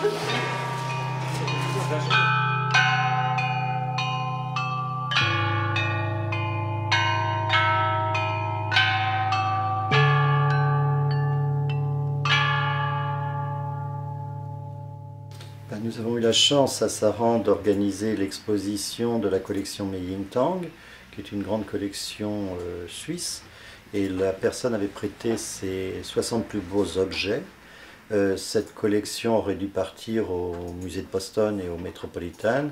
Nous avons eu la chance à Saran d'organiser l'exposition de la collection Meiying-Tang, qui est une grande collection suisse, et la personne avait prêté ses 60 plus beaux objets. Cette collection aurait dû partir au musée de Boston et au Metropolitan,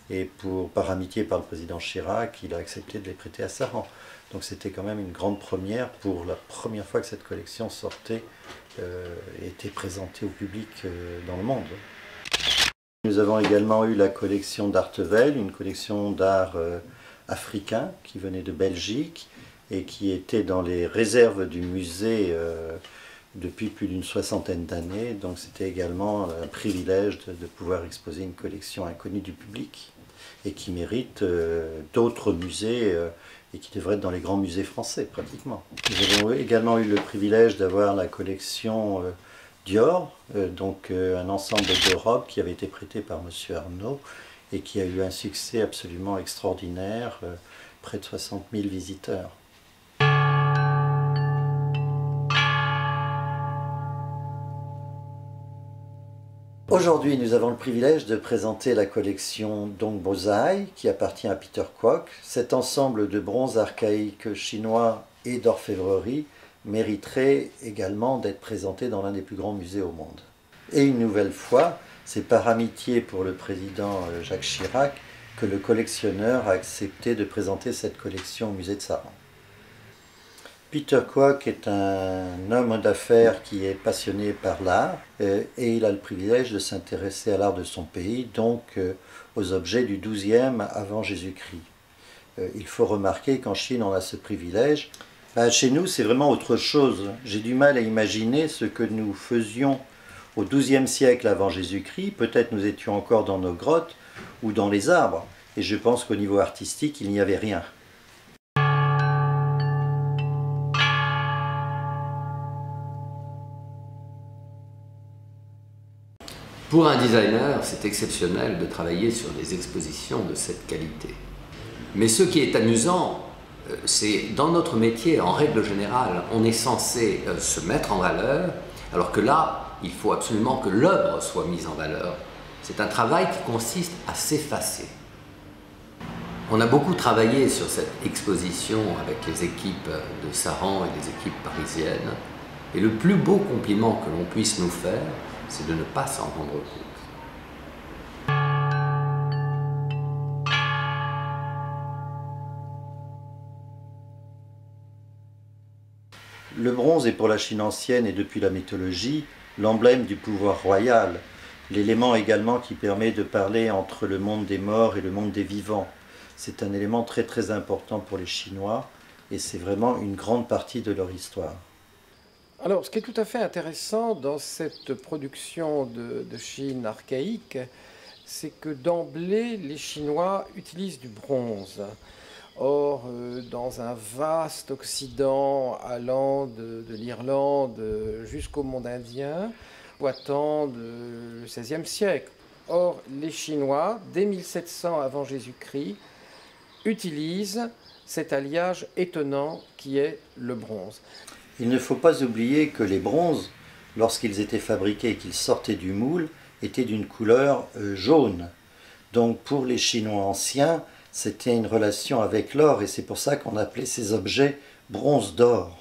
et par amitié par le président Chirac, il a accepté de les prêter à Saran. Donc c'était quand même une grande première pour la première fois que cette collection sortait et était présentée au public dans le monde. Nous avons également eu la collection d'Artevel, une collection d'art africain qui venait de Belgique et qui était dans les réserves du musée depuis plus d'une soixantaine d'années. Donc c'était également un privilège de pouvoir exposer une collection inconnue du public et qui mérite d'autres musées et qui devrait être dans les grands musées français pratiquement. Nous avons également eu le privilège d'avoir la collection Dior, donc un ensemble de robes qui avait été prêté par M. Arnault et qui a eu un succès absolument extraordinaire, près de 60 000 visiteurs. Aujourd'hui, nous avons le privilège de présenter la collection Dong Bozai, qui appartient à Peter Kwok. Cet ensemble de bronzes archaïques chinois et d'orfèvrerie mériterait également d'être présenté dans l'un des plus grands musées au monde. Et une nouvelle fois, c'est par amitié pour le président Jacques Chirac que le collectionneur a accepté de présenter cette collection au musée de Saran. Peter Kwok est un homme d'affaires qui est passionné par l'art et il a le privilège de s'intéresser à l'art de son pays, donc aux objets du XIIe avant Jésus-Christ. Il faut remarquer qu'en Chine on a ce privilège. Chez nous c'est vraiment autre chose. J'ai du mal à imaginer ce que nous faisions au XIIe siècle avant Jésus-Christ. Peut-être nous étions encore dans nos grottes ou dans les arbres et je pense qu'au niveau artistique il n'y avait rien. Pour un designer, c'est exceptionnel de travailler sur des expositions de cette qualité. Mais ce qui est amusant, c'est dans notre métier, en règle générale, on est censé se mettre en valeur, alors que là, il faut absolument que l'œuvre soit mise en valeur. C'est un travail qui consiste à s'effacer. On a beaucoup travaillé sur cette exposition avec les équipes de Saran et les équipes parisiennes, et le plus beau compliment que l'on puisse nous faire, c'est de ne pas s'en rendre compte. Le bronze est pour la Chine ancienne et depuis la mythologie l'emblème du pouvoir royal, l'élément également qui permet de parler entre le monde des morts et le monde des vivants. C'est un élément très très important pour les Chinois et c'est vraiment une grande partie de leur histoire. Alors, ce qui est tout à fait intéressant dans cette production de Chine archaïque, c'est que d'emblée, les Chinois utilisent du bronze. Or, dans un vaste Occident allant de l'Irlande jusqu'au monde indien, on attend le XVIe siècle. Or, les Chinois, dès 1700 avant Jésus-Christ, utilisent cet alliage étonnant qui est le bronze. Il ne faut pas oublier que les bronzes, lorsqu'ils étaient fabriqués et qu'ils sortaient du moule, étaient d'une couleur jaune. Donc pour les Chinois anciens, c'était une relation avec l'or et c'est pour ça qu'on appelait ces objets bronze d'or.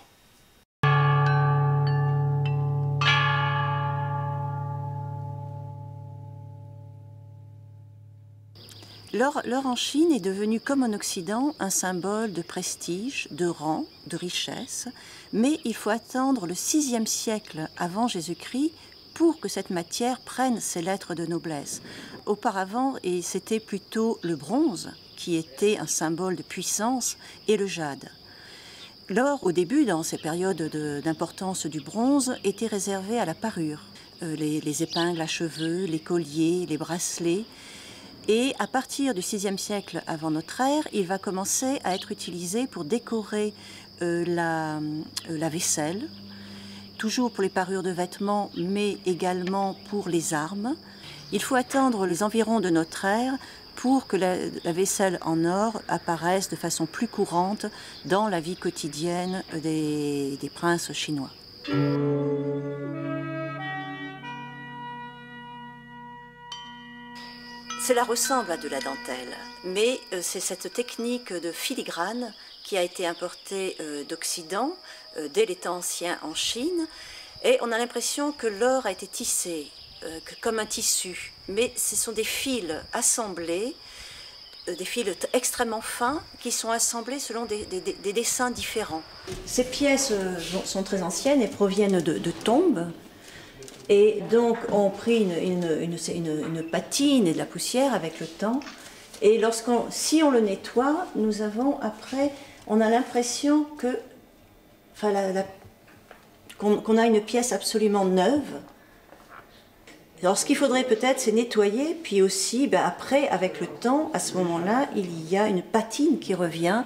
L'or en Chine est devenu, comme en Occident, un symbole de prestige, de rang, de richesse, mais il faut attendre le VIe siècle avant Jésus-Christ pour que cette matière prenne ses lettres de noblesse. Auparavant, c'était plutôt le bronze qui était un symbole de puissance et le jade. L'or, au début, dans ces périodes d'importance du bronze, était réservé à la parure. Les épingles à cheveux, les colliers, les bracelets. Et à partir du VIe siècle avant notre ère, il va commencer à être utilisé pour décorer la vaisselle toujours pour les parures de vêtements, mais également pour les armes. Il faut attendre les environs de notre ère pour que la vaisselle en or apparaisse de façon plus courante dans la vie quotidienne des princes chinois. Cela ressemble à de la dentelle, mais c'est cette technique de filigrane qui a été importée d'Occident dès les temps anciens en Chine, et on a l'impression que l'or a été tissé comme un tissu, mais ce sont des fils assemblés, des fils extrêmement fins qui sont assemblés selon des dessins différents. Ces pièces sont très anciennes et proviennent de tombes, et donc on pris une patine et de la poussière avec le temps, et si on le nettoie, nous avons après, on a l'impression que, qu'on a une pièce absolument neuve. Alors ce qu'il faudrait peut-être, c'est nettoyer, puis aussi, après, avec le temps, à ce moment-là, il y a une patine qui revient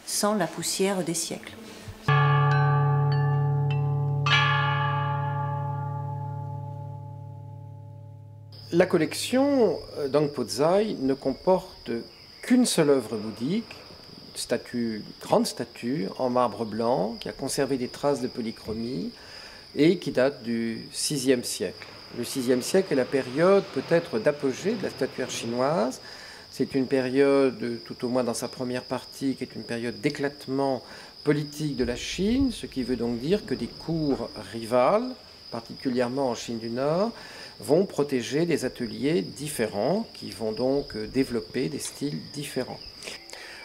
sans la poussière des siècles. La collection d'Angpo Zai ne comporte qu'une seule œuvre bouddhique, une grande statue en marbre blanc qui a conservé des traces de polychromie et qui date du VIe siècle. Le VIe siècle est la période peut-être d'apogée de la statuaire chinoise. C'est une période, tout au moins dans sa première partie, qui est une période d'éclatement politique de la Chine, ce qui veut donc dire que des cours rivales, particulièrement en Chine du Nord, vont protéger des ateliers différents qui vont donc développer des styles différents.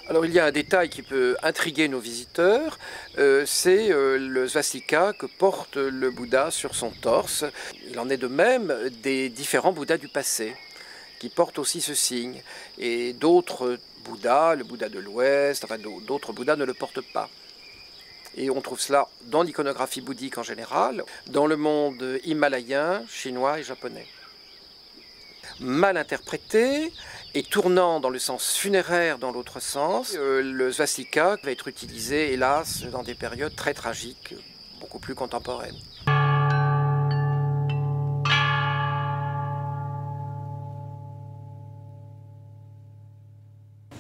Alors il y a un détail qui peut intriguer nos visiteurs, c'est le svastika que porte le Bouddha sur son torse. Il en est de même des différents Bouddhas du passé qui portent aussi ce signe. Et d'autres Bouddhas, le Bouddha de l'Ouest, enfin d'autres Bouddhas ne le portent pas. Et on trouve cela dans l'iconographie bouddhique en général, dans le monde himalayen, chinois et japonais. Mal interprété et tournant dans le sens funéraire dans l'autre sens, le svastika va être utilisé, hélas, dans des périodes très tragiques, beaucoup plus contemporaines.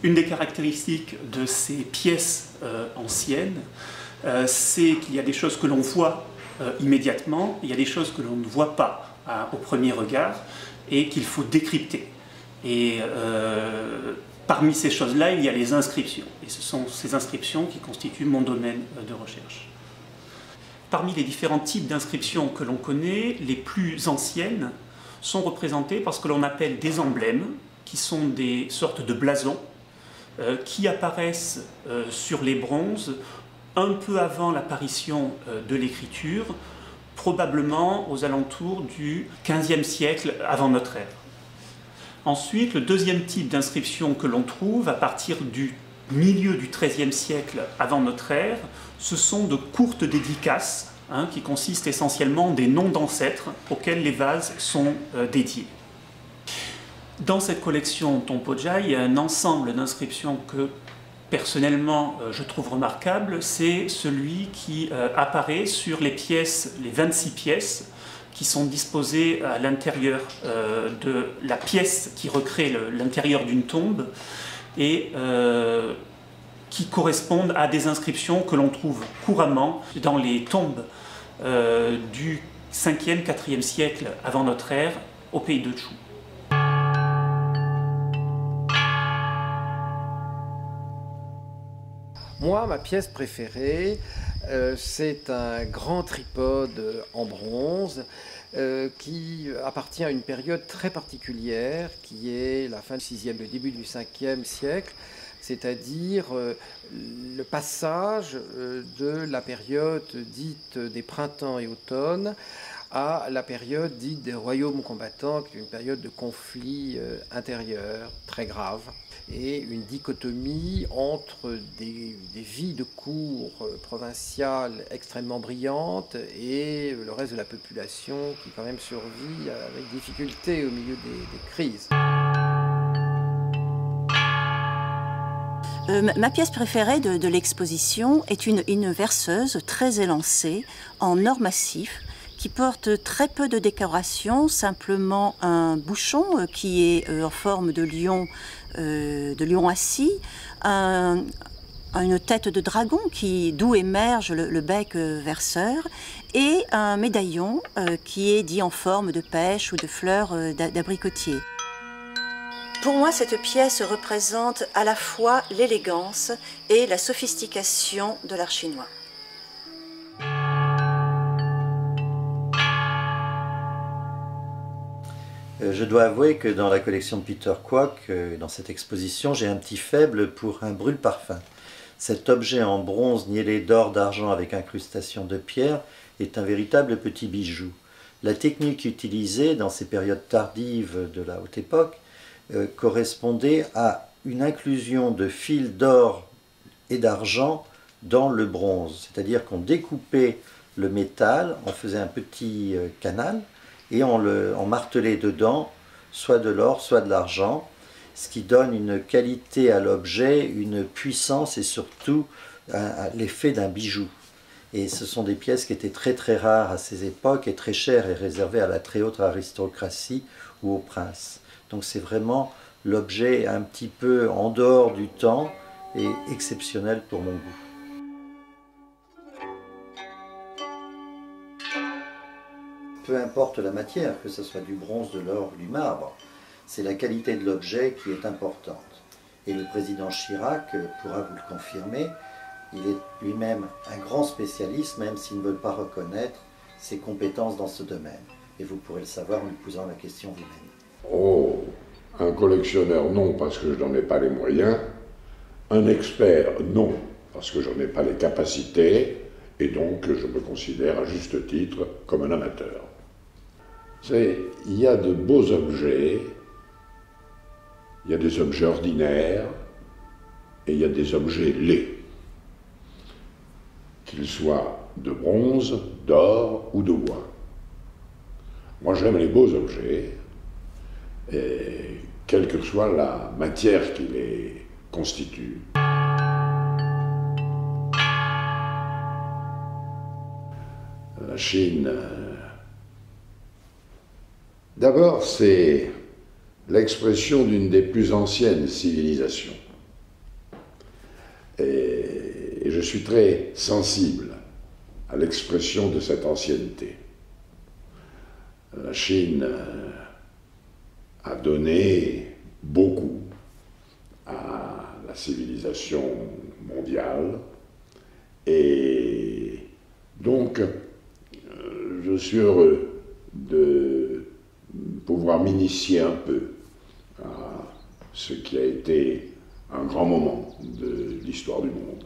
Une des caractéristiques de ces pièces anciennes, c'est qu'il y a des choses que l'on voit immédiatement, et il y a des choses que l'on ne voit pas au premier regard, et qu'il faut décrypter. Et parmi ces choses-là, il y a les inscriptions. Et ce sont ces inscriptions qui constituent mon domaine de recherche. Parmi les différents types d'inscriptions que l'on connaît, les plus anciennes sont représentées par ce que l'on appelle des emblèmes, qui sont des sortes de blasons, qui apparaissent sur les bronzes un peu avant l'apparition de l'écriture, probablement aux alentours du XVe siècle avant notre ère. Ensuite, le deuxième type d'inscription que l'on trouve à partir du milieu du XIIIe siècle avant notre ère, ce sont de courtes dédicaces qui consistent essentiellement en des noms d'ancêtres auxquels les vases sont dédiés. Dans cette collection Tongpo Zai, il y a un ensemble d'inscriptions que personnellement je trouve remarquable, c'est celui qui apparaît sur les pièces, les 26 pièces qui sont disposées à l'intérieur de la pièce qui recrée l'intérieur d'une tombe et qui correspondent à des inscriptions que l'on trouve couramment dans les tombes du 5e, 4e siècle avant notre ère au pays de Chu. Moi, ma pièce préférée, c'est un grand tripode en bronze qui appartient à une période très particulière, qui est la fin du 6e, le début du 5e siècle, c'est-à-dire le passage de la période dite des printemps et automnes à la période dite des royaumes combattants, qui est une période de conflit intérieur très grave, et une dichotomie entre des vies de cour provinciales extrêmement brillantes et le reste de la population qui quand même survit avec difficulté au milieu des crises. Ma pièce préférée de l'exposition est une verseuse très élancée en or massif qui porte très peu de décoration, simplement un bouchon qui est en forme de lion assis, une tête de dragon d'où émerge le bec verseur et un médaillon qui est dit en forme de pêche ou de fleurs d'abricotier. Pour moi, cette pièce représente à la fois l'élégance et la sophistication de l'art chinois. Je dois avouer que dans la collection de Peter Kwok, dans cette exposition, j'ai un petit faible pour un brûle-parfum. Cet objet en bronze niellé d'or, d'argent avec incrustation de pierre est un véritable petit bijou. La technique utilisée dans ces périodes tardives de la haute époque correspondait à une inclusion de fils d'or et d'argent dans le bronze. C'est-à-dire qu'on découpait le métal, on faisait un petit canal et on martelait dedans soit de l'or, soit de l'argent, ce qui donne une qualité à l'objet, une puissance et surtout l'effet d'un bijou. Et ce sont des pièces qui étaient très très rares à ces époques et très chères et réservées à la très haute aristocratie ou aux princes. Donc c'est vraiment l'objet un petit peu en dehors du temps et exceptionnel pour mon goût. Peu importe la matière, que ce soit du bronze, de l'or ou du marbre, c'est la qualité de l'objet qui est importante. Et le président Chirac pourra vous le confirmer, il est lui-même un grand spécialiste, même s'il ne veut pas reconnaître ses compétences dans ce domaine. Et vous pourrez le savoir en lui posant la question vous-même. Oh, un collectionneur, non, parce que je n'en ai pas les moyens. Un expert, non, parce que je n'en ai pas les capacités. Et donc, je me considère à juste titre comme un amateur. Il y a de beaux objets, il y a des objets ordinaires, et il y a des objets laids. Qu'ils soient de bronze, d'or ou de bois. Moi, j'aime les beaux objets, et quelle que soit la matière qui les constitue. La Chine, d'abord, c'est l'expression d'une des plus anciennes civilisations. Et je suis très sensible à l'expression de cette ancienneté. La Chine a donné beaucoup à la civilisation mondiale et donc je suis heureux de pouvoir m'initier un peu à ce qui a été un grand moment de l'histoire du monde.